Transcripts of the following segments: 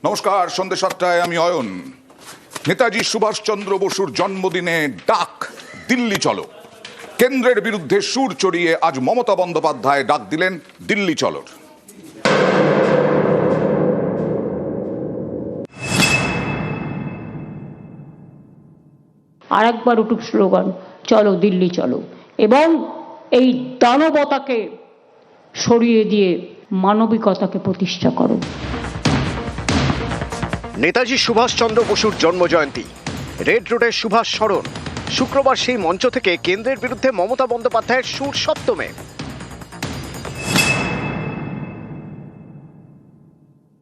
নমস্কার, সন্ধ্যে 7টায় আমি অয়ন। নেতাজি সুভাষচন্দ্র বসুর জন্মদিনে ডাক দিল্লি চলো। কেন্দ্রের বিরুদ্ধে সুর চড়িয়ে আজ মমতা বন্দ্যোপাধ্যায় ডাক দিলেন দিল্লি চলোর। আরেকবার উঠুক স্লোগান, চলো দিল্লি চলো, এবং এই দানবতাকে সরিয়ে দিয়ে মানবিকতাকে প্রতিষ্ঠা করো। নেতাজি সুভাষচন্দ্র বসুর জন্মজয়ন্তী, রেড রোডের সুভাষ স্মরণ। শুক্রবার সেই মঞ্চ থেকে কেন্দ্রের বিরুদ্ধে মমতা বন্দ্যোপাধ্যায়ের সুর সপ্তমে।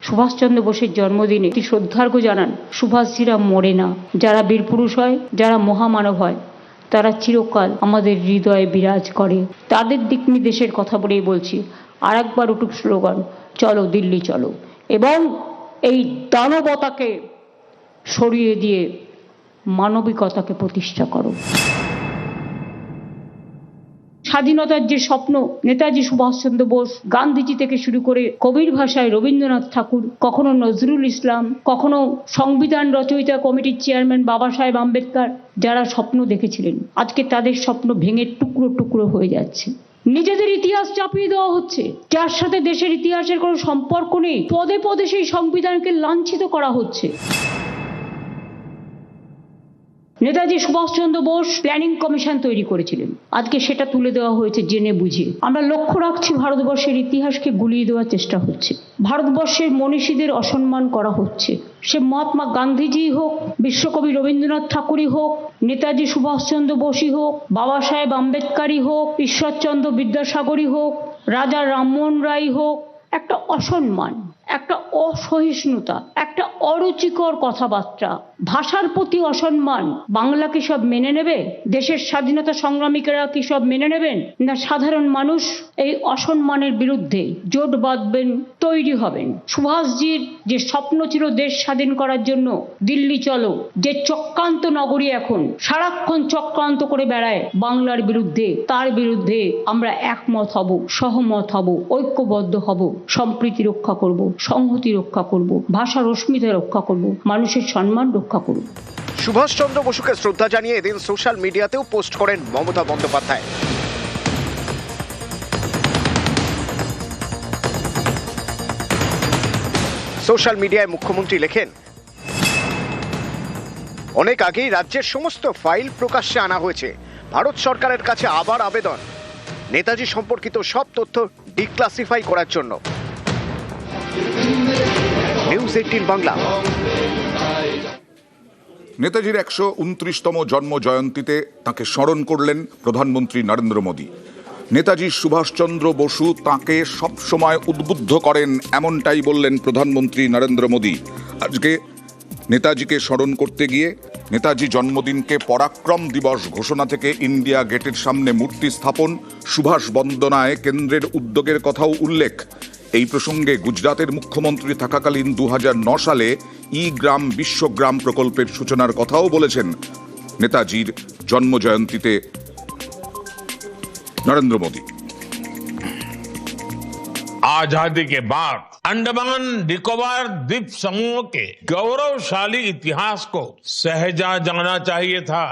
সুভাষচন্দ্র বোসের জন্মদিনে শ্রদ্ধার্ঘ জানান, সুভাষজিরা মরে না। যারা বীরপুরুষ হয়, যারা মহামানব হয়, তারা চিরকাল আমাদের হৃদয়ে বিরাজ করে। তাদের দিক নির্দেশের কথা বলেই বলছি, আরেকবার উঠুক স্লোগান, চলো দিল্লি চলো, এবং এই দানবতাকে সরিয়ে দিয়ে মানবিকতাকে প্রতিষ্ঠা করো। স্বাধীনতার যে স্বপ্ন নেতাজি সুভাষচন্দ্র বোস, গান্ধীজি থেকে শুরু করে কবির ভাষায় রবীন্দ্রনাথ ঠাকুর, কখনো নজরুল ইসলাম, কখনো সংবিধান রচয়িতা কমিটির চেয়ারম্যান বাবা সাহেব আম্বেদকর, যারা স্বপ্ন দেখেছিলেন, আজকে তাদের স্বপ্ন ভেঙে টুকরো টুকরো হয়ে যাচ্ছে। নিজেদের ইতিহাস চাপিয়ে দেওয়া হচ্ছে, যার সাথে দেশের ইতিহাসের কোনো সম্পর্ক নেই। পদে পদে সেই সংবিধানকে লাঞ্ছিত করা হচ্ছে। নেতাজি সুভাষচন্দ্র বোস প্ল্যানিং কমিশন তৈরি করেছিলেন, আজকে সেটা তুলে দেওয়া হয়েছে জেনে বুঝে। আমরা লক্ষ্য রাখছি, ভারতবর্ষের ইতিহাসকে গুলিয়ে দেওয়ার চেষ্টা হচ্ছে, ভারতবর্ষের মনীষীদের অসম্মান করা হচ্ছে। সে মহাত্মা গান্ধীজি হোক, বিশ্বকবি রবীন্দ্রনাথ ঠাকুরই হোক, নেতাজি সুভাষচন্দ্র বোসই হোক, বাবা সাহেব আম্বেদকরই হোক, ঈশ্বরচন্দ্র বিদ্যাসাগরই হোক, রাজা রামমোহন রায় হোক, একটা অসম্মান, একটা অসহিষ্ণুতা, একটা অরুচিকর কথাবার্তা, ভাষার প্রতি অসম্মান। বাংলা কি সব মেনে নেবে? দেশের স্বাধীনতা সংগ্রামীরা কি সব মেনে নেবেন? না সাধারণ মানুষ এই অসম্মানের বিরুদ্ধে জোট বাঁধবেন, তৈরি হবেন। সুভাষজির যে স্বপ্ন ছিল দেশ স্বাধীন করার জন্য, দিল্লি চলো, যে চক্রান্ত নগরী এখন সারাক্ষণ চক্রান্ত করে বেড়ায় বাংলার বিরুদ্ধে, তার বিরুদ্ধে আমরা একমত হব, সহমত হব, ঐক্যবদ্ধ হব, সম্প্রীতি রক্ষা করব, সংহতি রক্ষা করব, ভাষার অস্মিতা রক্ষা করব, মানুষের সম্মান রক্ষা করব। সুভাষচন্দ্র বসুকে শ্রদ্ধা জানিয়ে এদিন সোশ্যাল মিডিয়াতেও পোস্ট করেন মমতা বন্দ্যোপাধ্যায়। সোশ্যাল মিডিয়ায় মুখ্যমন্ত্রী লেখেন, অনেক আগেই রাজ্যের সমস্ত ফাইল প্রকাশ্যে আনা হয়েছে। ভারত সরকারের কাছে আবার আবেদন, নেতাজি সম্পর্কিত সব তথ্য ডিক্লাসিফাই করার জন্য। নিউজ 18 বাংলা। নেতাজির 129তম জন্ম জয়ন্তীতে তাঁকে স্মরণ করলেন প্রধানমন্ত্রী নরেন্দ্র মোদী। নেতাজি সুভাষচন্দ্র বসু তাঁকে সবসময় উদ্বুদ্ধ করেন, এমনটাই বললেন প্রধানমন্ত্রী নরেন্দ্র মোদী। আজকে নেতাজিকে স্মরণ করতে গিয়ে নেতাজি জন্মদিনকে পরাক্রম দিবস ঘোষণা থেকে ইন্ডিয়া গেটের সামনে মূর্তি স্থাপন, সুভাষ বন্দনায় কেন্দ্রের উদ্যোগের কথাও উল্লেখ। এই প্রসঙ্গে গুজরাটের মুখ্যমন্ত্রী থাকাকালীন 2009 সালে গ্রাম বিশ্বগ্রাম প্রকল্পের সূচনার কথাও বলেছেন নেতাজির জন্মজয়ন্তীতে নরেন্দ্র মোদী। आजादी के बाद अंडमान निकोबार द्वीप समूह के गौरवशाली इतिहास को सहेजा जाना चाहिए था,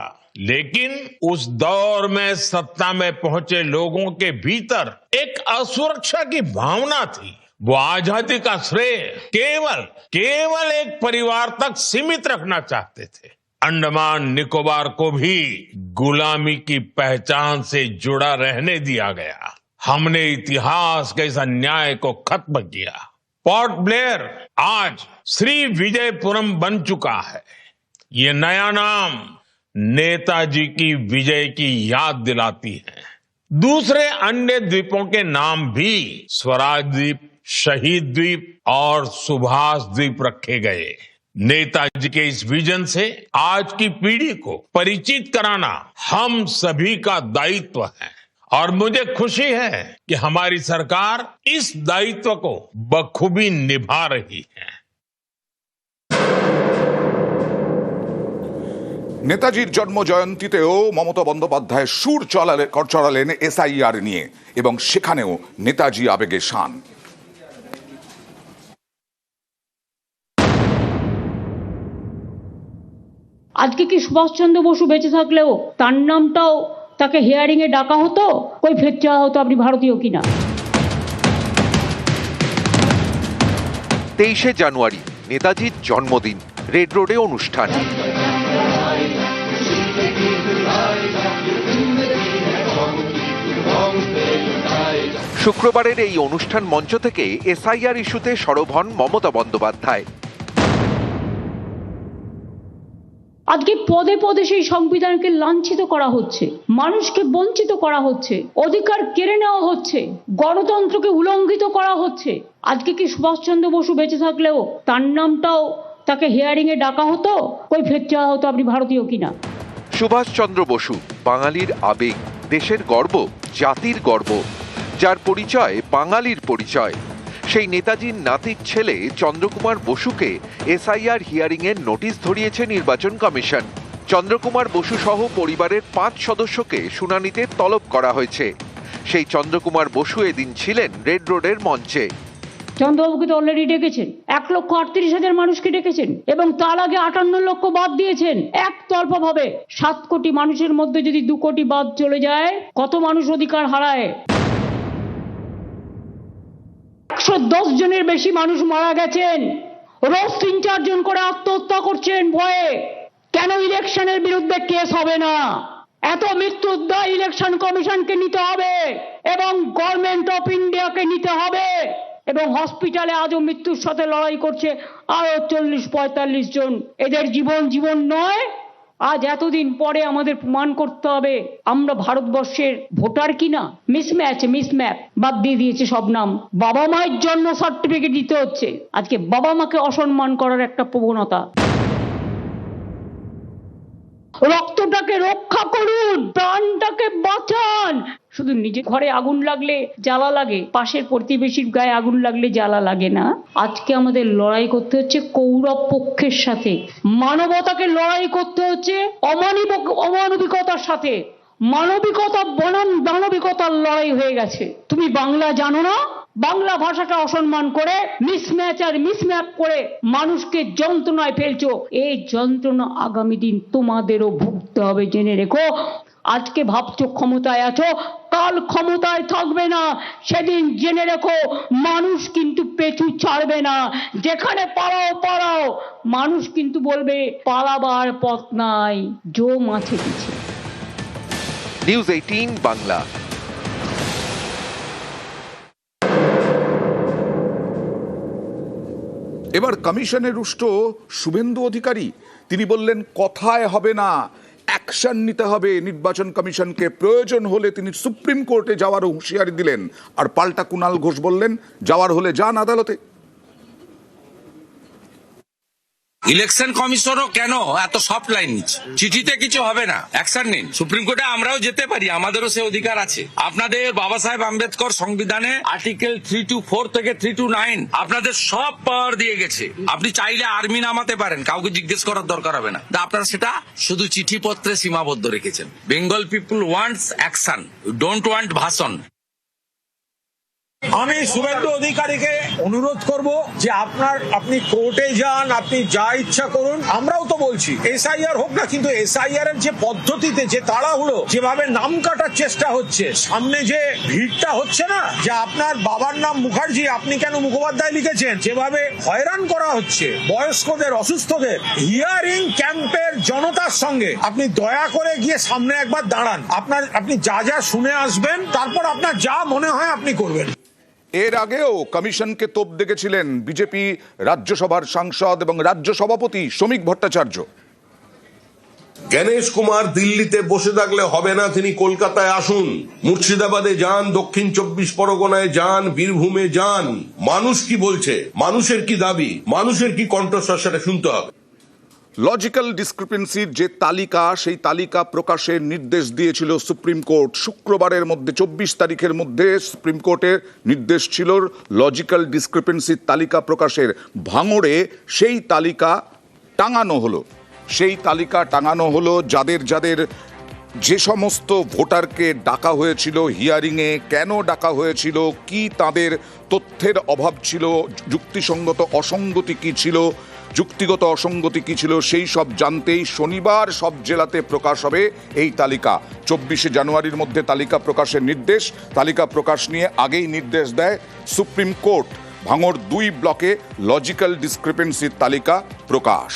लेकिन उस दौर में सत्ता में पहुंचे लोगों के भीतर एक असुरक्षा की भावना थी। वो आजादी का श्रेय केवल एक परिवार तक सीमित रखना चाहते थे। अंडमान निकोबार को भी गुलामी की पहचान से जुड़ा रहने दिया गया। हमने इतिहास के इस अन्याय को खत्म किया। पोर्ट ब्लेयर आज श्री विजयपुरम बन चुका है। ये नया नाम नेताजी की विजय की याद दिलाती है। दूसरे अन्य द्वीपों के नाम भी स्वराज द्वीप, शहीद द्वीप और सुभाष द्वीप रखे गए। नेताजी के इस विजन से आज की पीढ़ी को परिचित कराना हम सभी का दायित्व है, और मुझे खुशी है कि हमारी सरकार इस दायित्व को बखूबी निभा रही है। নেতাজির জন্ম জয়ন্তীতেও মমতা বন্দ্যোপাধ্যায় সুর চড়ালেন এসআইআর নিয়ে, এবং সেখানেও নেতাজি আবেগে শান। আজকে কি সুভাষচন্দ্র বসু বেঁচে থাকলেও তার নামটাও তাকে হিয়ারিং এ ডাকা হতো, কই ফের চাওয়া হতো আপনি ভারতীয় কিনা। 23শে জানুয়ারি নেতাজির জন্মদিন, রেড রোডে অনুষ্ঠান। শুক্রবারের এই অনুষ্ঠান মঞ্চ থেকে এসআইআর ইস্যুতে সরব হন মমতা বন্দ্যোপাধ্যায়। আজকে পদে পদে সেই সংবিধানকে লাঞ্ছিত করা হচ্ছে, মানুষকে বঞ্চিত করা হচ্ছে, অধিকার কেড়ে নেওয়া হচ্ছে, গণতন্ত্রকে উল্লঙ্ঘিত করা হচ্ছে। আজকে কি সুভাষচন্দ্র বসু বেঁচে থাকলেও তার নামটাও তাকে হিয়ারিং এ ডাকা হতো, কই ফের চাওয়া হতো আপনি ভারতীয় কিনা। সুভাষচন্দ্র বসু বাঙালির আবেগ, দেশের গর্ব, জাতির গর্ব, যার পরিচয় বাঙালির পরিচয়। সেই নেতাজির নাতির ছেলে চন্দ্রকুমার বসুকে এসআইআর হিয়ারিং এর নোটিশ ধরিয়েছে নির্বাচন কমিশন। চন্দ্রকুমার বসু সহ পরিবারের 5 সদস্যকে শুনানিতে তলব করা হয়েছে। সেই চন্দ্রকুমার বসু এদিন ছিলেন রেড রোডের মঞ্চে। চন্দ্রবাবুকে তো অলরেডি ডেকেছেন, 1,38,000 মানুষকে ডেকেছেন এবং তার আগে 58 লক্ষ বাদ দিয়েছেন একতরফা ভাবে। 7 কোটি মানুষের মধ্যে যদি 2 কোটি বাদ চলে যায়, কত মানুষ অধিকার হারায়। 110 জনের বেশি মানুষ মারা গেছেন, রোজ 3-4 জন করে আত্মহত্যা করছেন ভয়ে। কেন ইলেকশনের বিরুদ্ধে কেস হবে না? এত মৃত্যুর দায় ইলেকশন কমিশনকে নিতে হবে এবং গভর্নমেন্ট অফ ইন্ডিয়াকে নিতে হবে। এবং হসপিটালে আজও মৃত্যুর সাথে লড়াই করছে আরো 40-45 জন। এদের জীবন নয়। আজ এতদিন পরে আমাদের প্রমাণ করতে হবে আমরা ভারতবর্ষের ভোটার কিনা। মিসম্যাপ বাদ দিয়ে দিয়েছে সব নাম। বাবা মায়ের জন্ম সার্টিফিকেট দিতে হচ্ছে। আজকে বাবা মাকে অসম্মান করার একটা প্রবণতা। রক্তটাকে রক্ষা করুন, প্রাণটাকে বাঁচান। শুধু নিজের ঘরে আগুন লাগলে জ্বালা লাগে, পাশের প্রতিবেশীর গায়ে আগুন লাগলে জ্বালা লাগে না। আজকে আমাদের লড়াই করতে হচ্ছে কৌরব পক্ষের সাথে, মানবতাকে লড়াই করতে হচ্ছে অমানবিকতার সাথে। মানবিকতা বনাম দানবিকতার লড়াই হয়ে গেছে। তুমি বাংলা জানো না, বাংলা ভাষাটা অসম্মান করে মিসম্যাপ করে মানুষকে যন্ত্রণায় ফেলছো। এই যন্ত্রণা আগামী দিন তোমাদেরও ভুগতে হবে, জেনে রেখো। আজকে ভাবছো ক্ষমতায় আছো, কাল ক্ষমতায় থাকবে না। সেদিন জেনে রেখো মানুষ কিন্তু পেছু ছাড়বে না। যেখানে পালাও, মানুষ কিন্তু বলবে পালাবার পথ নাই, জো মাছে পিছে। নিউজ 18 বাংলা। এবার কমিশনে রুষ্ট শুভেন্দু অধিকারী। তিনি বললেন কথায় হবে না, অ্যাকশন নিতে হবে। নির্বাচন কমিশনকে প্রয়োজন হলে তিনি সুপ্রিম কোর্টে যাওয়ারও হুঁশিয়ারি দিলেন। আর পাল্টা কুণাল ঘোষ বললেন যাওয়ার হলে যান আদালতে। ইলেকশন কমিশনও কেন এত সফট লাইন নিচ্ছে? চিঠিতে কিছু হবে না, অ্যাকশন নিন। সুপ্রিম কোর্টে আমরাও যেতে পারি, আমাদেরও সে অধিকার আছে। আপনাদের বাবা সাহেব আম্বেদকর সংবিধানে আর্টিকেল 3-4 থেকে 3-9 আপনাদের সব পাওয়ার দিয়ে গেছে। আপনি চাইলে আর্মি নামাতে পারেন, কাউকে জিজ্ঞেস করার দরকার হবে না। আপনারা সেটা শুধু চিঠিপত্রে সীমাবদ্ধ রেখেছেন। Bengal people wants action, don't want ভাষণ। আমি শুভেন্দু অধিকারীকে অনুরোধ করব যে আপনি কোর্টে যান, আপনি যা ইচ্ছা করুন। আমরাও তো বলছি এসআইআর হোক না, কিন্তু এসআইআর এর যে পদ্ধতিতে যে তাড়াহুড়ো, যেভাবে নাম কাটার চেষ্টা হচ্ছে, সামনে যে ভিড়টা হচ্ছে না, যে আপনার বাবার নাম মুখার্জি, আপনি কেন মুখোপাধ্যায় লিখেছেন, যেভাবে হয়রান করা হচ্ছে বয়স্কদের, অসুস্থদের। হিয়ারিং ক্যাম্পের জনতার সঙ্গে আপনি দয়া করে গিয়ে সামনে একবার দাঁড়ান। আপনি যা শুনে আসবেন, তারপর আপনার যা মনে হয় আপনি করবেন। এর আগেও কমিশনকে তোপ দেখেছিলেন বিজেপি রাজ্যসভার সাংসদ এবং রাজ্য সভাপতি শ্রমিক ভট্টাচার্য। গণেশ কুমার দিল্লিতে বসে থাকলে হবে না, তিনি কলকাতায় আসুন, মুর্শিদাবাদে যান, দক্ষিণ 24 পরগনায় যান, বীরভূমে যান। মানুষ কি বলছে, মানুষের কি দাবি, মানুষের কি কণ্ঠস্বর, সেটা শুনতে হবে। লজিক্যাল ডিসক্রিপেন্সির যে তালিকা, সেই তালিকা প্রকাশের নির্দেশ দিয়েছিল সুপ্রিম কোর্ট। শুক্রবারের মধ্যে 24 তারিখের মধ্যে সুপ্রিম কোর্টের নির্দেশ ছিল লজিক্যাল ডিসক্রিপেন্সির তালিকা প্রকাশের। ভাঙড়ে সেই তালিকা টাঙানো হলো। যাদের যে সমস্ত ভোটারকে ডাকা হয়েছিল হিয়ারিংয়ে, কেন ডাকা হয়েছিল, কি তাদের তথ্যের অভাব ছিল, যুক্তিসঙ্গত অসঙ্গতি কি ছিল, যুক্তিগত অসঙ্গতি কি ছিল সেই সব জানতেই শনিবার সব জেলাতে প্রকাশ হবে এই তালিকা। 24শে জানুয়ারির মধ্যে তালিকা প্রকাশের নির্দেশ। তালিকা প্রকাশ নিয়ে আগেই নির্দেশ দেয় সুপ্রিম কোর্ট। ভাঙড় 2 ব্লকে লজিক্যাল ডিসক্রিপেন্সির তালিকা প্রকাশ।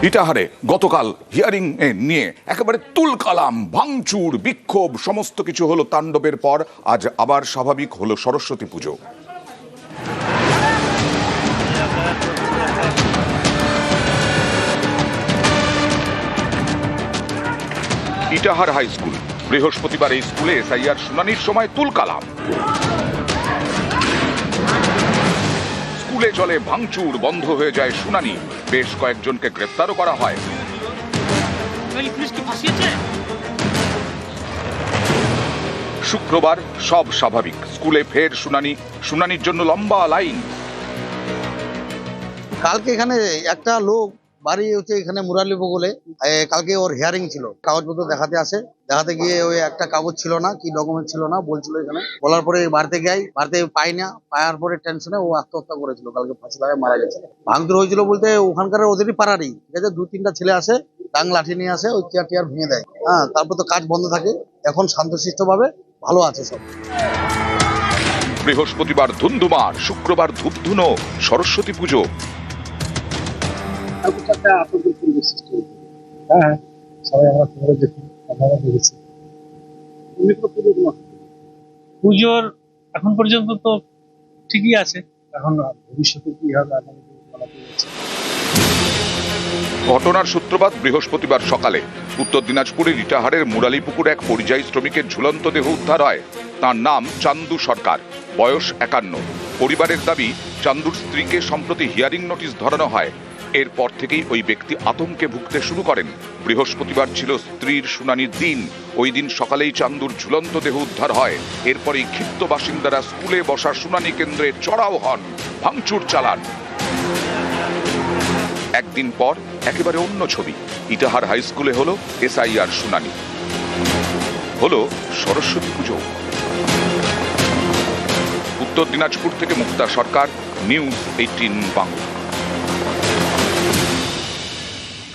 ইটাহারে গতকাল হিয়ারিং নিয়ে একেবারে তুলকালাম, ভাঙচুর, বিক্ষোভ সমস্ত কিছু হলো। তাণ্ডবের পর আজ আবার স্বাভাবিক হলো সরস্বতী পুজো। ইটাহার হাই স্কুল, বৃহস্পতিবার এই স্কুলে এসআইআর শুনানির সময় তুলকালাম। স্কুলে চলে ভাঙচুর, বন্ধ হয়ে যায় শুনানি, বেশ কয়েকজনকে গ্রেফতারও করা হয়। শুক্রবার সব স্বাভাবিক, স্কুলে ফের শুনানির জন্য লম্বা লাইন। কালকে এখানে একটা লোক বাড়ি হচ্ছে এখানে মুরালি বগলে, কালকে ওর হিয়ারিং ছিল, কাগজপত্র দেখাতে গিয়ে ওই একটা কাগজ ছিল না, কি ডকুমেন্ট ছিল না বলছিল এখানে। বলার পরে বাড়িতে পাই না, পাওয়ার পরে টেনশনে ও আত্মহত্যা করেছিল, কালকে ফাঁসি লাগায় মারা গেছে। ভাঙচুর হয়েছিল বলতে ওখানকার ওদেরই পাড়ারই, ঠিক আছে, 2-3টা ছেলে আসে, ডাং লাঠি নিয়ে আসে, ওই চেয়ার ভেঙে দেয়। হ্যাঁ, তারপর তো কাজ বন্ধ থাকে, এখন শান্তশিষ্ট ভাবে ভালো আছে সব। বৃহস্পতিবার ধুন্ধুমার, শুক্রবার ধূপধুনো, সরস্বতী পুজো। পুজোর এখন পর্যন্ত তো ঠিকই আছে, এখন ভবিষ্যতে কি হবে ঘটনার সূত্রপাত বৃহস্পতিবার সকালে উত্তর দিনাজপুরের ইটাহারের মুরালিপুকুর এক পরিযায়ী শ্রমিকের ঝুলন্ত দেহ উদ্ধার হয়। তার নাম চান্দু সরকার, বয়স 51। পরিবারের দাবি, চান্দুর স্ত্রীকে সম্প্রতি হিয়ারিং নোটিশ ধরানো হয়। এরপর থেকেই ওই ব্যক্তি আতঙ্কে ভুগতে শুরু করেন। বৃহস্পতিবার ছিল স্ত্রীর শুনানির দিন। ওই দিন সকালেই চান্দুর ঝুলন্ত দেহ উদ্ধার হয়। এরপরেই ক্ষিপ্ত বাসিন্দারা স্কুলে বসা শুনানি কেন্দ্রে চড়াও হন, ভাঙচুর চালান। একদিন পর একেবারে অন্য ছবি। ইটাহার হাই স্কুলে হলো এসআইআর শুনানি, হলো সরস্বতী পুজো। উত্তর দিনাজপুর থেকে মুক্তা সরকার, নিউজ 18 বাংলা।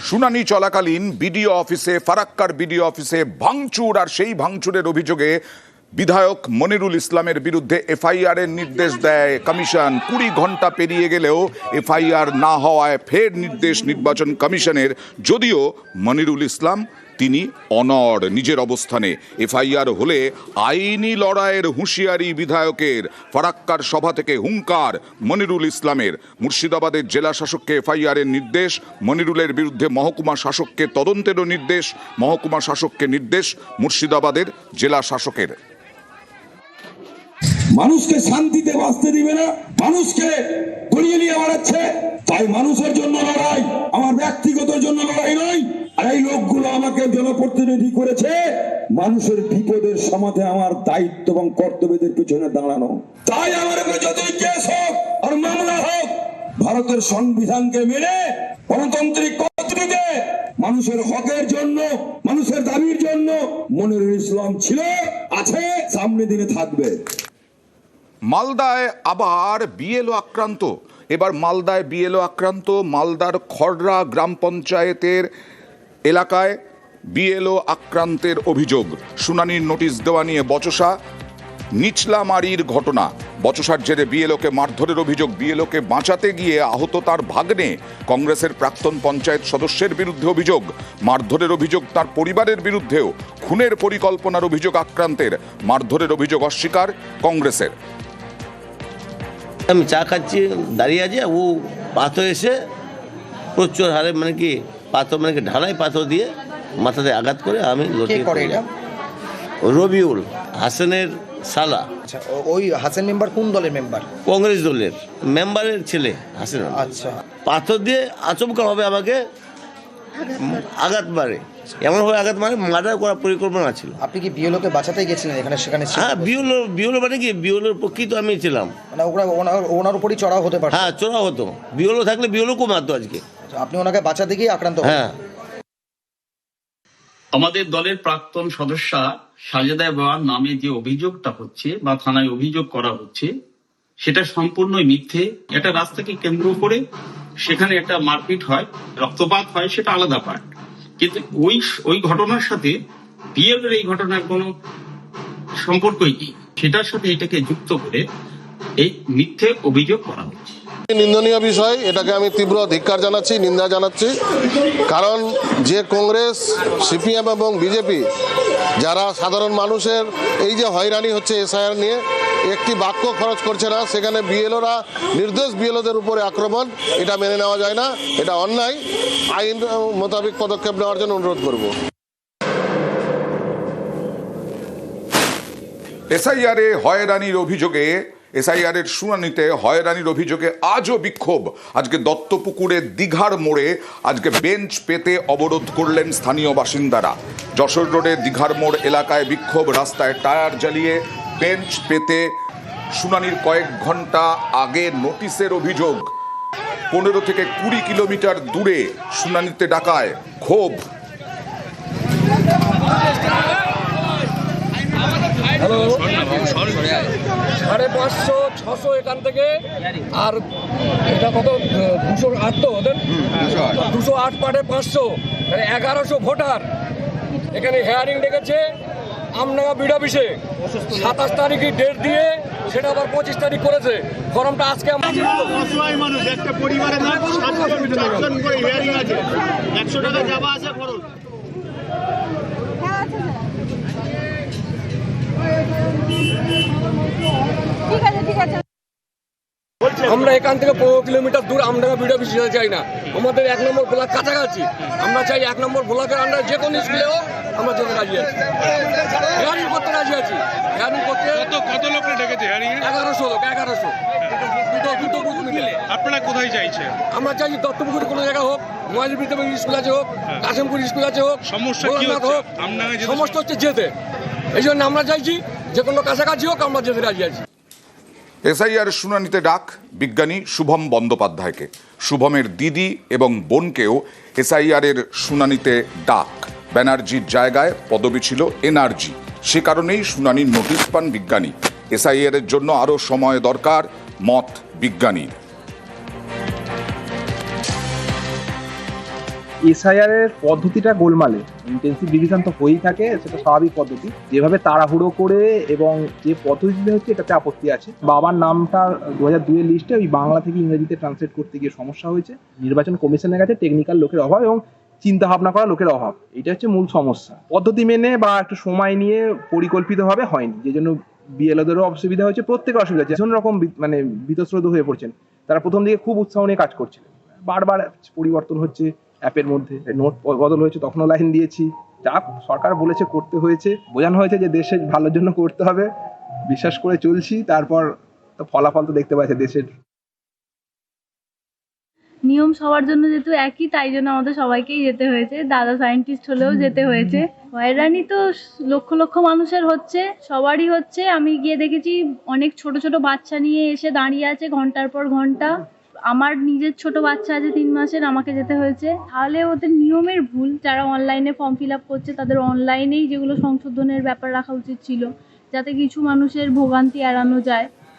শুনানি চলাকালীন বিডিও অফিসে, ফারাক্কার বিডিও অফিসে ভাঙচুর, আর সেই ভাঙচুরের অভিযোগে বিধায়ক মনিরুল ইসলামের বিরুদ্ধে এফআইআর এর নির্দেশ দেয় কমিশন। 20 ঘন্টা পেরিয়ে গেলেও এফআইআর না হওয়ায় ফের নির্দেশ নির্বাচন কমিশনের। যদিও মনিরুল ইসলাম তিনি অনড় নিজের অবস্থানে। এফআইআর হলে আইনি লড়াইয়ের হুঁশিয়ারি বিধায়কের। ফারাক্কার সভা থেকে হুঙ্কার মনিরুল ইসলামের। মুর্শিদাবাদের জেলা শাসককে এফআইআর এর নির্দেশ, মনিরুলের বিরুদ্ধে মহকুমা শাসককে তদন্তেরও নির্দেশ। মহকুমা শাসককে নির্দেশ, মুর্শিদাবাদের জেলা শাসকের। মানুষকে শান্তিতে বাঁচতে দিবে না, মানুষকে গড়িয়ে নিয়ে বেড়াচ্ছে। তাই মানুষের জন্য লড়াই, আমার ব্যক্তিগত জন্য লড়াই নয়। আর এই লোকগুলো আমাকে জনপ্রতিনিধি করেছে মানুষের বিপদের সমাধানে আমার দায়িত্ব এবং কর্তব্যের পিছনে দাঁড়ানো। তাই আমার উপরে যতই কেস হোক আর মামলা হোক, ভারতের সংবিধানকে মেনে গণতান্ত্রিক পদ্ধতিতে মানুষের হকের জন্য, মানুষের দাবির জন্য মনিরুল ইসলাম ছিল, আছে, সামনে দিনে থাকবে। মালদায় আবার বিএলও আক্রান্ত। এবার মালদায় বিএলও আক্রান্ত। মালদার খড়রা গ্রাম পঞ্চায়েতের এলাকায় বিএলও আক্রান্তের অভিযোগ। শুনানির নোটিশ দেওয়া নিয়ে বচসা। নিচলামারির ঘটনা। বচসার জেরে বিএলওকে মারধরের অভিযোগ। বিএলওকে বাঁচাতে গিয়ে আহত তার ভাগ্নে। কংগ্রেসের প্রাক্তন পঞ্চায়েত সদস্যের বিরুদ্ধে অভিযোগ। মারধরের অভিযোগ তার পরিবারের বিরুদ্ধেও। খুনের পরিকল্পনার অভিযোগ আক্রান্তের। মারধরের অভিযোগ অস্বীকার কংগ্রেসের। আমি চা খাচ্ছি, দাঁড়িয়ে আছে, ও পাথর এসে প্রচুর হারে পাথর ঢালাই পাথর দিয়ে মাথাতে আঘাত করে আমি লটিয়ে পড়লাম। রবিউল হাসানের সালা। আচ্ছা, ওই হাসান মেম্বার কোন দলের মেম্বার? কংগ্রেস দলের মেম্বারের ছেলে হাসান। আচ্ছা, পাথর দিয়ে আচমকা হবে আমাকে আঘাত মারে, এমনভাবে আঘাত মারে মার্ডার করার পরিকল্পনা ছিল। আপনি কি বিএলওকে বাঁচাতে গেছিলেন এখানে সেখানে? হ্যাঁ, বিওলো মানে কি, বিওলোর প্রকৃত আমি ছিলাম। মানে ওনার উপরই চড়াও হতে পারে? হ্যাঁ, চড়াও হতো। বিওলো থাকলে বিওলোকেও মারতো আজকে। আপনি ওনাকে বাঁচাতে গিয়ে আক্রান্ত হন? হ্যাঁ। আমাদের দলের প্রাক্তন সদস্যা সাজেদা বাওয়ার নামে যে অভিযোগটা হচ্ছে বা থানায় অভিযোগ করা হচ্ছে সেটা সম্পূর্ণই মিথ্যে। একটা রাস্তাকে কেন্দ্র করে সেখানে একটা মারপিট হয়, রক্তপাত হয়, সেটা আলাদা পার্ট, কিন্তু ওই ঘটনার সাথে বিএলওর এই ঘটনার কোনো সম্পর্কই নেই। সেটার সাথে এটাকে যুক্ত করে এই মিথ্যে অভিযোগ করা হচ্ছে। নিন্দনীয় বিষয়, এটাকে আমি তীব্র ধিক্কার জানাচ্ছি, নিন্দা জানাচ্ছি। কারণ যে কংগ্রেস, সিপিএম এবং বিজেপি যারা সাধারণ মানুষের এই যে হয়রানি হচ্ছে এসআইআর নিয়ে একটি বাক্য খরচ করছে না, সেখানে বিএলওরা নির্দোষ বিএলওদের উপরে আক্রমণ, এটা মেনে নেওয়া যায় না, এটা অন্যায়। আইন মোতাবেক পদক্ষেপ নেওয়ার জন্য অনুরোধ করব। এসআইআরে হয়রানির অভিযোগে, এসআইআরের শুনানিতে হয়রানির অভিযোগে আজও বিক্ষোভ। আজকে দত্তপুকুরে দীঘার মোড়ে আজকে বেঞ্চ পেতে অবরোধ করলেন স্থানীয় বাসিন্দারা। যশোর রোডে দীঘার মোড় এলাকায় বিক্ষোভ, রাস্তায় টায়ার জ্বালিয়ে বেঞ্চ পেতে শুনানির কয়েক ঘন্টা আগে নোটিশের অভিযোগ। 15 থেকে 20 কিলোমিটার দূরে শুনানিতে ডাকায় ক্ষোভ। হ্যালো, 550, 600 এখান থেকে, আর এটা কত 208 তো ওদের, 208 পাটে 500, মানে 1100 ভোটার এখানে হেয়ারিং ডেকেছে আমডাঙ্গা বিড অফিসে। 27 তারিখে ডেট দিয়ে সেটা আবার 25 তারিখ করেছে। ফর্মটা আজকে অসহায় মানুষ, একটা পরিবারে 7জন করে হিয়ারিং আছে, 100 টাকা যাওয়া আসা খরচ। আমরা এখান থেকে 15 কিলোমিটার দূর আমডাঙ্গা বিড অফিস যেতে চাই না। আমাদের 1 নম্বর ব্লক কাছাকাছি, আমরা চাই 1 নম্বর ব্লকের আন্ডারে যে কোনো স্কুলেও আমরা যেতে রাজি আছি, হেয়ারিং করতে রাজি আছি। হেয়ারিং করতে কত লোক ডেকেছে হেয়ারিং? 1100 লোক, 1100। দুটো বুথ মিলে। আপনারা কোথায় চাইছেন? আমরা চাই দত্তপুকুরে কোনো জায়গা হোক, মহাজি বিদ্যাপীঠ স্কুল আছে হোক, কাশিমপুর স্কুল আছে হোক, সমস্যা কি হচ্ছে? সমস্যা হচ্ছে যেতে, এই জন্য আমরা চাইছি যে কোনো কাছাকাছি হোক, আমরা যেতে রাজি আছি। এসআইআর শুনানিতে ডাক বিজ্ঞানী শুভম বন্দ্যোপাধ্যায়কে। শুভমের দিদি এবং বোনকেও এসআইআরের শুনানিতে ডাক। ব্যানার্জির জায়গায় পদবি ছিল এনার্জি, সে কারণেই শুনানির নোটিশ পান বিজ্ঞানী। এসআইআরের জন্য আরও সময় দরকার, মত বিজ্ঞানীর। এসআইআর এর পদ্ধতিটা গোলমালে, ইন্টেন্সিভ ডিভিশন তো হয়েই থাকে, সেটা স্বাভাবিক পদ্ধতি। যেভাবে তাড়াহুড়ো করে এবং যে পদ্ধতিতে হচ্ছে এটাতে আপত্তি আছে। বাবার নামটা 2002 লিস্টে ওই বাংলা থেকে ইংরেজিতে ট্রান্সলেট করতে গিয়ে সমস্যা হয়েছে। নির্বাচন কমিশনের কাছে টেকনিক্যাল লোকের অভাব এবং চিন্তা ভাবনা করা লোকের অভাব, এটা হচ্ছে মূল সমস্যা। পদ্ধতি মেনে বা একটু সময় নিয়ে পরিকল্পিতভাবে হয়নি, যে জন্য বিএলওদেরও অসুবিধা হয়েছে, প্রত্যেকের অসুবিধা হচ্ছে। ভীষণ রকম মানে বীতশ্রদ্ধ হয়ে পড়ছেন তারা। প্রথম দিকে খুব উৎসাহ নিয়ে কাজ করছিলেন, বারবার পরিবর্তন হচ্ছে, অ্যাপের মধ্যে নোট বদল হয়েছে, তখনও লাইন দিয়েছি। যা সরকার বলেছে করতে হয়েছে, বোঝানো হয়েছে যে দেশের ভালোর জন্য করতে হবে, বিশ্বাস করে চলছি। তারপর তো ফলাফল তো দেখতে পাচ্ছে দেশের। নিয়ম সবার জন্য যেহেতু একই, তাই জন্য আমাদের সবাইকেই যেতে হয়েছে। দাদা সায়েন্টিস্ট হলেও যেতে হয়েছে। হয়রানি তো লক্ষ লক্ষ মানুষের হচ্ছে, সবারই হচ্ছে। আমি গিয়ে দেখেছি অনেক ছোট ছোট বাচ্চা নিয়ে এসে দাঁড়িয়ে আছে ঘন্টার পর ঘন্টা। আমার নিজের ছোট বাচ্চা আছে 3 মাসের, আমাকে যেতে হয়েছে। তাহলে ওদের নিয়মের ভুল। যারা অনলাইনে ফর্ম ফিল আপ করছে তাদের অনলাইনেই যেগুলো সংশোধনের ব্যাপার রাখা উচিত ছিল, যাতে কিছু মানুষের ভোগান্তি এড়ানো যায়।